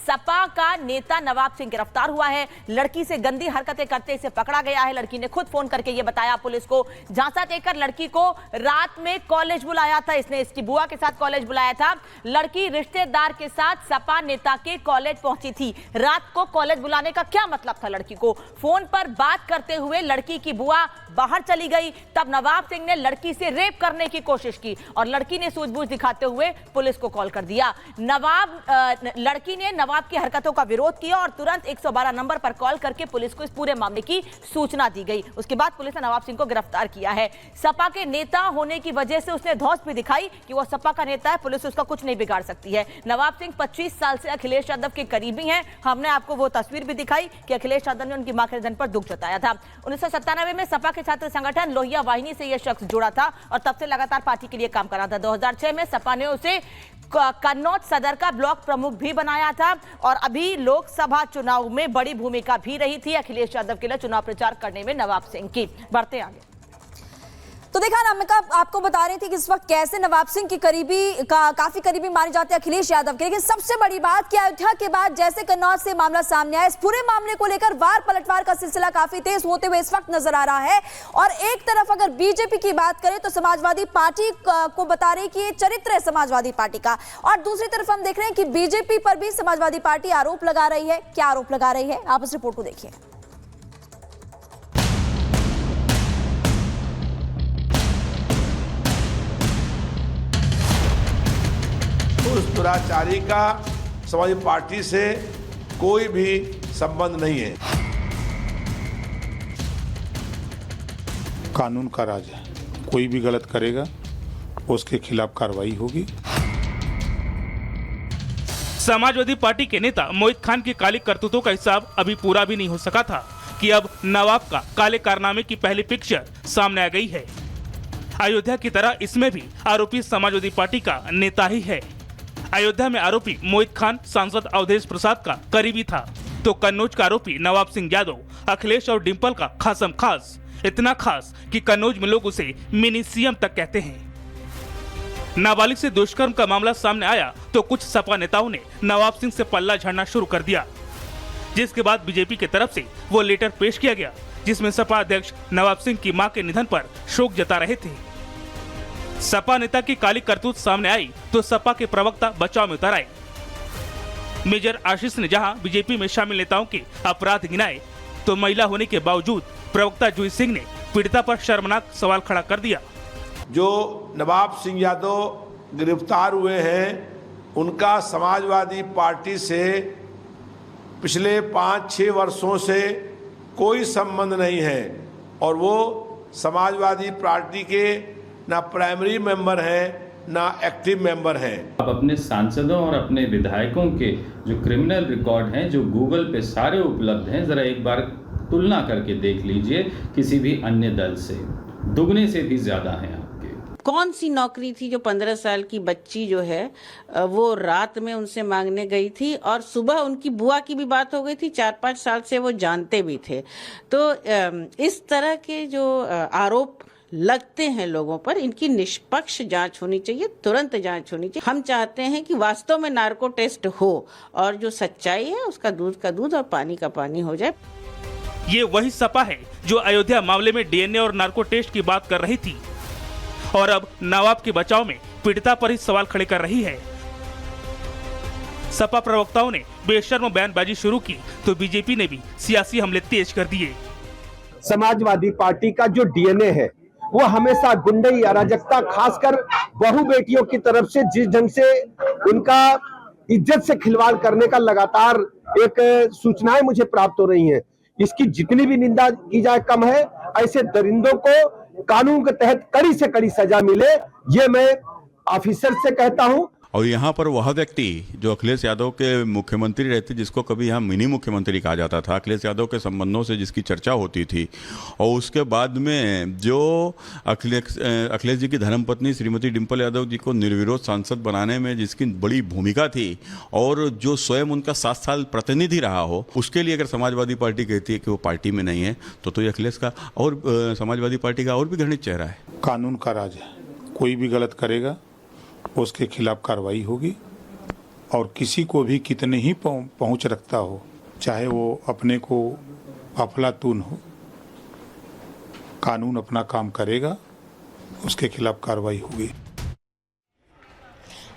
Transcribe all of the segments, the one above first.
सपा का नेता नवाब सिंह गिरफ्तार हुआ है। लड़की से गंदी हरकतें करते इसे पकड़ा गया है। लड़की ने खुद फोन करके ये बताया पुलिस को। झांसा देकर लड़की को रात में कॉलेज बुलाया था इसने, इसकी बुआ के साथ कॉलेज बुलाया था। लड़की रिश्तेदार के साथ सपा नेता के कॉलेज पहुंची थी। रात को कॉलेज बुलाने का क्या मतलब था? लड़की को फोन पर बात करते हुए लड़की की बुआ बाहर चली गई। तब नवाब सिंह ने लड़की से रेप करने की कोशिश की और लड़की ने सूझबूझ दिखाते हुए पुलिस को कॉल कर दिया। लड़की ने नवाब की हरकतों का विरोध किया और तुरंत 112 नंबर पर कॉल करके पुलिस को इस पूरे मामले की सूचना दी गई। उसके बाद पुलिस ने नवाब सिंह को गिरफ्तार किया है। सपा के नेता होने की वजह से उसने धौंस भी दिखाई कि वो सपा का नेता है, पुलिस उसका कुछ नहीं बिगाड़ सकती है। नवाब सिंह 25 साल से अखिलेश यादव के करीबी हैं। हमने आपको वो तस्वीर भी दिखाई कि अखिलेश यादव ने उनकी मां के निधन पर दुख जताया था। 1997 में सपा के छात्र संगठन लोहिया वाहिनी से यह शख्स जुड़ा था और तब से लगातार पार्टी के लिए काम कर रहा था। 2006 में सपा ने उसे कन्नौज सदर का ब्लॉक प्रमुख भी बनाया था और अभी लोकसभा चुनाव में बड़ी भूमिका भी रही थी अखिलेश यादव के लिए चुनाव प्रचार करने में नवाब सिंह की। बढ़ते आगे। तो देखा ना, मैं आपको बता रही थी कि इस वक्त कैसे नवाब सिंह की काफी करीबी माने जाते हैं अखिलेश यादव के। लेकिन सबसे बड़ी बात कि अयोध्या के बाद जैसे कन्नौज से मामला सामने आया, इस पूरे मामले को लेकर वार पलटवार का सिलसिला काफी तेज होते हुए इस वक्त नजर आ रहा है। और एक तरफ अगर बीजेपी की बात करें तो समाजवादी पार्टी को बता रही कि ये चरित्र है समाजवादी पार्टी का, और दूसरी तरफ हम देख रहे हैं कि बीजेपी पर भी समाजवादी पार्टी आरोप लगा रही है। क्या आरोप लगा रही है, आप इस रिपोर्ट को देखिए। उस दुराचारी का समाजवादी पार्टी से कोई भी संबंध नहीं है। कानून का राज है, कोई भी गलत करेगा उसके खिलाफ कार्रवाई होगी। समाजवादी पार्टी के नेता मोहित खान की काली करतूतों का हिसाब अभी पूरा भी नहीं हो सका था कि अब नवाब का काले कारनामे की पहली पिक्चर सामने आ गई है। अयोध्या की तरह इसमें भी आरोपी समाजवादी पार्टी का नेता ही है। अयोध्या में आरोपी मोहित खान सांसद अवधेश प्रसाद का करीबी था, तो कन्नौज का आरोपी नवाब सिंह यादव अखिलेश और डिंपल का खासम खास, इतना खास कि कन्नौज में लोग उसे मिनी सीएम तक कहते हैं। नाबालिग से दुष्कर्म का मामला सामने आया तो कुछ सपा नेताओं ने नवाब सिंह से पल्ला झाड़ना शुरू कर दिया, जिसके बाद बीजेपी की तरफ से वो लेटर पेश किया गया जिसमें सपा अध्यक्ष नवाब सिंह की मां के निधन पर शोक जता रहे थे। सपा नेता की काली करतूत सामने आई तो सपा के प्रवक्ता बचाव में उतर आए। मेजर आशीष ने जहां बीजेपी में शामिल नेताओं के अपराध गिनाए, तो महिला होने के बावजूद प्रवक्ता जूही सिंह ने पीड़िता पर शर्मनाक सवाल खड़ा कर दिया। जो नवाब सिंह यादव गिरफ्तार हुए हैं, उनका समाजवादी पार्टी से पिछले 5-6 वर्षों से कोई संबंध नहीं है और वो समाजवादी पार्टी के ना प्राइमरी मेंबर हैं ना एक्टिव मेंबर हैं। आप अपने सांसदों और अपने विधायकों के जो क्रिमिनल रिकॉर्ड हैं, जो गूगल पे सारे उपलब्ध हैं, जरा एक बार तुलना करके देख लीजिए किसी भी अन्य दल से, दुगने से भी ज्यादा हैं आपके। कौन सी नौकरी थी जो 15 साल की बच्ची जो है वो रात में उनसे मांगने गई थी और सुबह उनकी बुआ की भी बात हो गई थी। 4-5 साल से वो जानते भी थे। तो इस तरह के जो आरोप लगते हैं लोगों पर, इनकी निष्पक्ष जांच होनी चाहिए, तुरंत जांच होनी चाहिए। हम चाहते हैं कि वास्तव में नार्को टेस्ट हो और जो सच्चाई है उसका दूध का दूध और पानी का पानी हो जाए। ये वही सपा है जो अयोध्या मामले में डीएनए और नार्को टेस्ट की बात कर रही थी और अब नवाब के बचाव में पीड़िता पर ही सवाल खड़े कर रही है। सपा प्रवक्ताओं ने बेशर्म बयानबाजी शुरू की तो बीजेपी ने भी सियासी हमले तेज कर दिए। समाजवादी पार्टी का जो डीएनए है वो हमेशा गुंडई अराजकता, खासकर बहू बेटियों की तरफ से जिस ढंग से उनका इज्जत से खिलवाड़ करने का लगातार एक सूचनाएं मुझे प्राप्त हो रही हैं, इसकी जितनी भी निंदा की जाए कम है। ऐसे दरिंदों को कानून के तहत कड़ी से कड़ी सजा मिले, ये मैं ऑफिसर से कहता हूं। और यहाँ पर वह व्यक्ति जो अखिलेश यादव के मुख्यमंत्री रहते, जिसको कभी यहाँ मिनी मुख्यमंत्री कहा जाता था, अखिलेश यादव के संबंधों से जिसकी चर्चा होती थी, और उसके बाद में जो अखिलेश जी की धर्मपत्नी श्रीमती डिंपल यादव जी को निर्विरोध सांसद बनाने में जिसकी बड़ी भूमिका थी और जो स्वयं उनका 7 साल प्रतिनिधि रहा हो, उसके लिए अगर समाजवादी पार्टी कहती है कि वो पार्टी में नहीं है तो ये अखिलेश का और समाजवादी पार्टी का और भी घृणित चेहरा है। कानून का राज है, कोई भी गलत करेगा उसके खिलाफ कार्रवाई होगी। और किसी को भी कितने ही पहुंच रखता हो, चाहे वो अपने को अफलातून हो, कानून अपना काम करेगा, उसके खिलाफ कार्रवाई होगी।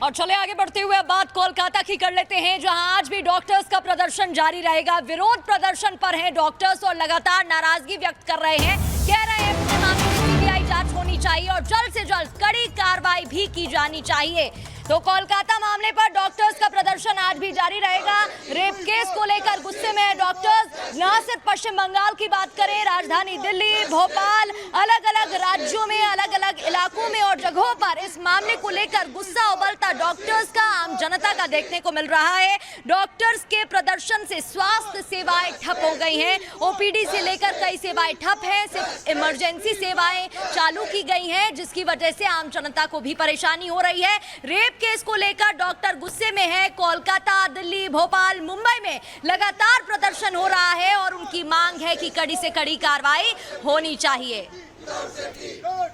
और चले आगे बढ़ते हुए अब बात कोलकाता की कर लेते हैं, जहां आज भी डॉक्टर्स का प्रदर्शन जारी रहेगा। विरोध प्रदर्शन पर हैं डॉक्टर्स और लगातार नाराजगी व्यक्त कर रहे हैं। कह रहे हैं पूरे मामले की सीबीआई जांच होनी चाहिए और जल्द से जल्द कड़ी कार्रवाई भी की जानी चाहिए। तो कोलकाता मामले पर डॉक्टर्स का प्रदर्शन आज भी जारी रहेगा। रेप केस को लेकर गुस्से में है डॉक्टर्स। न सिर्फ पश्चिम बंगाल की बात करें, राजधानी दिल्ली, भोपाल, अलग अलग राज्यों में, अलग अलग इलाकों में और जगहों पर इस मामले को लेकर गुस्सा उबलता डॉक्टर्स का, आम जनता का देखने को मिल रहा है। डॉक्टर्स के प्रदर्शन से स्वास्थ्य सेवाएं ठप हो गई हैं। ओपीडी से लेकर कई सेवाएं ठप हैं। सिर्फ इमरजेंसी सेवाएं चालू की गई हैं, जिसकी वजह से आम जनता को भी परेशानी हो रही है। रेप केस को लेकर डॉक्टर गुस्से में है। कोलकाता, दिल्ली, भोपाल, मुंबई में लगातार प्रदर्शन हो रहा है और उनकी मांग है कि कड़ी से कड़ी कार्रवाई होनी चाहिए।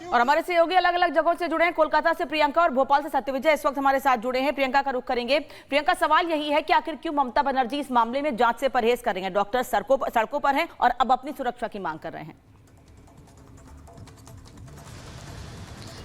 और हमारे सहयोगी अलग अलग जगहों से जुड़े हैं। कोलकाता से प्रियंका और भोपाल से सत्यविजय इस वक्त हमारे साथ जुड़े हैं। प्रियंका का रुख करेंगे। प्रियंका, सवाल यही है कि आखिर क्यों ममता बनर्जी इस मामले में जांच से परहेज कर रही हैं? डॉक्टर सड़कों पर हैं और अब अपनी सुरक्षा की मांग कर रहे हैं।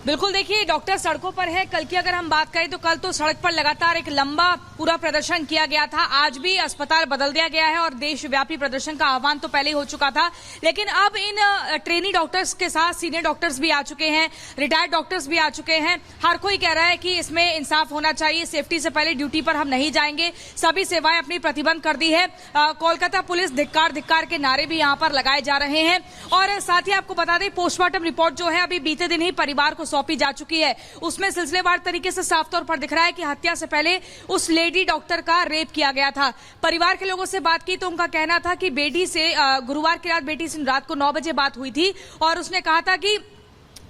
बिल्कुल, देखिए डॉक्टर सड़कों पर है। कल की अगर हम बात करें तो कल तो सड़क पर लगातार एक लंबा पूरा प्रदर्शन किया गया था। आज भी अस्पताल बदल दिया गया है और देशव्यापी प्रदर्शन का आह्वान तो पहले ही हो चुका था, लेकिन अब इन ट्रेनी डॉक्टर्स के साथ सीनियर डॉक्टर्स भी आ चुके हैं, रिटायर्ड डॉक्टर्स भी आ चुके हैं। हर कोई कह रहा है कि इसमें इंसाफ होना चाहिए, सेफ्टी से पहले ड्यूटी पर हम नहीं जाएंगे, सभी सेवाएं अपनी प्रतिबंध कर दी है। कोलकाता पुलिस धिक्कार धिक्कार के नारे भी यहाँ पर लगाए जा रहे हैं। और साथ ही आपको बता दें, पोस्टमार्टम रिपोर्ट जो है अभी बीते दिन ही परिवार को सौंपी जा चुकी है। उसमें सिलसिलेवार तरीके से साफ तौर पर दिख रहा है कि हत्या से पहले उस लेडी डॉक्टर का रेप किया गया था। परिवार के लोगों से बात की तो उनका कहना था कि बेटी से गुरुवार की रात बेटी से रात को 9 बजे बात हुई थी और उसने कहा था कि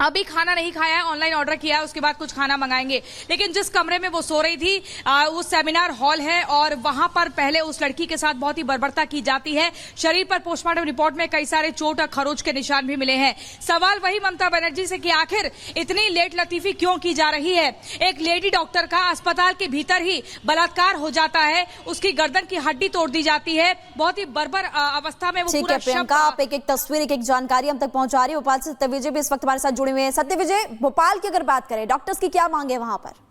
अभी खाना नहीं खाया है, ऑनलाइन ऑर्डर किया है, उसके बाद कुछ खाना मंगाएंगे। लेकिन जिस कमरे में वो सो रही थी वो सेमिनार हॉल है और वहां पर पहले उस लड़की के साथ बहुत ही बर्बरता की जाती है। शरीर पर पोस्टमार्टम रिपोर्ट में कई सारे चोट और खरोच के निशान भी मिले हैं। सवाल वही ममता बनर्जी से कि आखिर इतनी लेट लतीफी क्यों की जा रही है? एक लेडी डॉक्टर का अस्पताल के भीतर ही बलात्कार हो जाता है, उसकी गर्दन की हड्डी तोड़ दी जाती है, बहुत ही बर्बर अवस्था में वो पूरा प्रियंका, आप एक तस्वीर, एक जानकारी हम तक पहुंचा रही है। भोपाल से सत्यविजय भी इस वक्त हमारे साथ जुड़े हुए हैं। सत्यविजय, भोपाल की अगर बात करें, डॉक्टर्स की क्या मांग है वहां पर?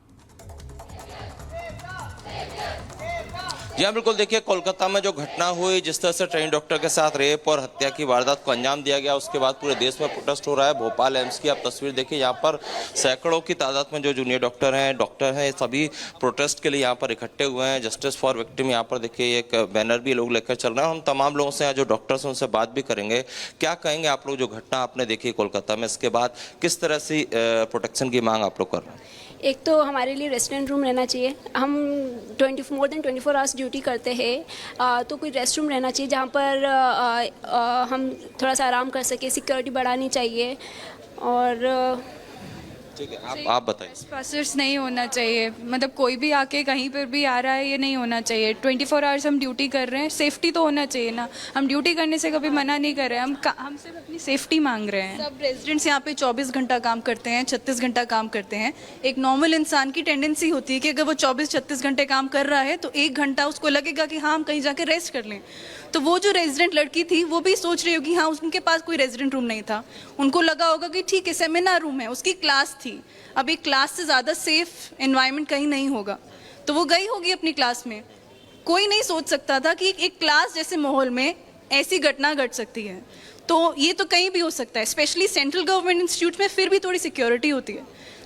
जी हाँ, बिल्कुल। देखिए, कोलकाता में जो घटना हुई, जिस तरह से ट्रेनी डॉक्टर के साथ रेप और हत्या की वारदात को अंजाम दिया गया, उसके बाद पूरे देश में प्रोटेस्ट हो रहा है। भोपाल एम्स की आप तस्वीर देखिए, यहाँ पर सैकड़ों की तादाद में जो जूनियर डॉक्टर हैं, सभी प्रोटेस्ट के लिए यहाँ पर इकट्ठे हुए हैं। जस्टिस फॉर विक्टिम, यहाँ पर देखिए एक बैनर भी लोग लेकर चल रहे हैं। हम तमाम लोगों से, यहाँ जो डॉक्टर्स हैं उनसे बात भी करेंगे। क्या कहेंगे आप लोग, जो घटना आपने देखी कोलकाता में, इसके बाद किस तरह से प्रोटेक्शन की मांग आप लोग कर रहे हैं? एक तो हमारे लिए रेस्टोरेंट रूम रहना चाहिए। हम मोर देन 24 आवर्स ड्यूटी करते हैं, तो कोई रेस्ट रूम रहना चाहिए जहाँ पर हम थोड़ा सा आराम कर सके। सिक्योरिटी बढ़ानी चाहिए। और ठीक है, आप बताइए। पासर्स नहीं होना चाहिए, मतलब कोई भी आके कहीं पर भी आ रहा है, ये नहीं होना चाहिए। 24 आवर्स हम ड्यूटी कर रहे हैं, सेफ्टी तो होना चाहिए ना। हम ड्यूटी करने से कभी मना नहीं कर रहे हैं, हम सिर्फ अपनी सेफ्टी मांग रहे हैं। सब रेजिडेंट्स यहाँ पे 24 घंटा काम करते हैं, 36 घंटा काम करते हैं। एक नॉर्मल इंसान की टेंडेंसी होती है कि अगर वो 24-36 घंटे काम कर रहा है तो 1 घंटा उसको लगेगा कि हाँ हम कहीं जाके रेस्ट कर लें। तो वो जो रेजिडेंट लड़की थी वो भी सोच रही होगी हाँ उनके पास कोई रेजिडेंट रूम नहीं था, उनको लगा होगा कि ठीक है सेमिनार रूम है, उसकी क्लास थी। अभी क्लास से ज़्यादा सेफ एनवायरनमेंट कहीं नहीं होगा, तो वो गई होगी अपनी क्लास में। कोई नहीं सोच सकता था कि एक क्लास जैसे माहौल में ऐसी घटना घट सकती है। तो ये तो कहीं भी हो सकता है, स्पेशली सेंट्रल गवर्नमेंट इंस्टीट्यूट में फिर भी थोड़ी सिक्योरिटी होती है,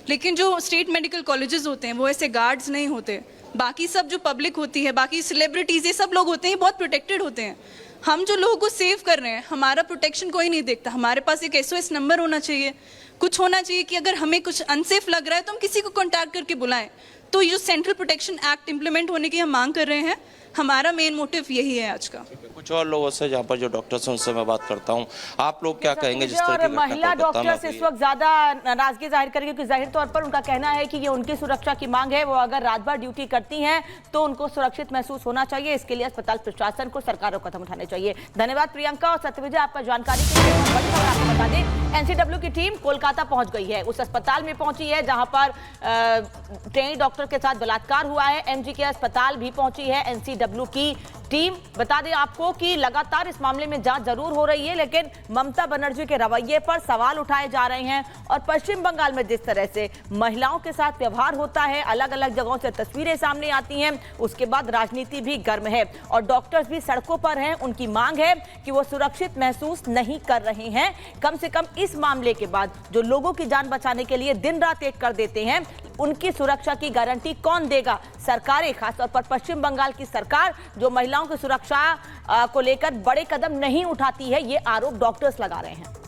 लेकिन जो स्टेट मेडिकल कॉलेजेस होते हैं वो ऐसे गार्ड्स नहीं होते। बाकी सब जो पब्लिक होती है, बाकी सेलिब्रिटीज़, ये सब लोग होते हैं, बहुत प्रोटेक्टेड होते हैं। हम जो लोगों को सेव कर रहे हैं, हमारा प्रोटेक्शन कोई नहीं देखता। हमारे पास एक SOS नंबर होना चाहिए, कुछ होना चाहिए कि अगर हमें कुछ अनसेफ लग रहा है तो हम किसी को कॉन्टैक्ट करके बुलाएं। तो ये जो सेंट्रल प्रोटेक्शन एक्ट इम्प्लीमेंट होने की हम मांग कर रहे हैं, हमारा मेन मोटिव यही है आज का। कुछ और लोगों से जहाँ पर जो डॉक्टर्स हैं उनसे मैं बात करता हूँ, आप लोग क्या कहेंगे जिस तरह की घटना महिला कोलकाता में डॉक्टर्स इस वक्त ज्यादा नाराजगी जाहिर करेंगे क्योंकि जाहिर तौर पर उनका कहना है कि ये उनकी सुरक्षा की मांग है। वो अगर रात भर ड्यूटी करती हैं तो उनको सुरक्षित महसूस होना चाहिए। इसके लिए अस्पताल प्रशासन को सरकारों को कदम उठाने चाहिए। धन्यवाद प्रियंका और सत्यविजय, आपका जानकारी के लिए। बड़ी खबर आपको बता दें, एनसीडब्ल्यू की टीम कोलकाता पहुंच गई है, उस अस्पताल में पहुंची है जहां पर ट्रेनी डॉक्टर के साथ बलात्कार हुआ है। एमजी के अस्पताल भी पहुंची है एनसीडब्ल्यू की टीम। बता दें आपको कि लगातार इस मामले में जांच जरूर हो रही है, लेकिन ममता बनर्जी के रवैये पर सवाल उठाए जा रहे हैं। और पश्चिम बंगाल में जिस तरह से महिलाओं के साथ व्यवहार होता है, अलग अलग जगहों से तस्वीरें सामने आती हैं, उसके बाद राजनीति भी गर्म है और डॉक्टर्स भी सड़कों पर हैं। उनकी मांग है कि वो सुरक्षित महसूस नहीं कर रहे हैं। कम से कम इस मामले के बाद जो लोगों की जान बचाने के लिए दिन रात एक कर देते हैं, उनकी सुरक्षा की गारंटी कौन देगा? सरकारें, खासतौर पर पश्चिम बंगाल की सरकार जो महिलाओं की सुरक्षा को लेकर बड़े कदम नहीं उठाती है, ये आरोप डॉक्टर्स लगा रहे हैं।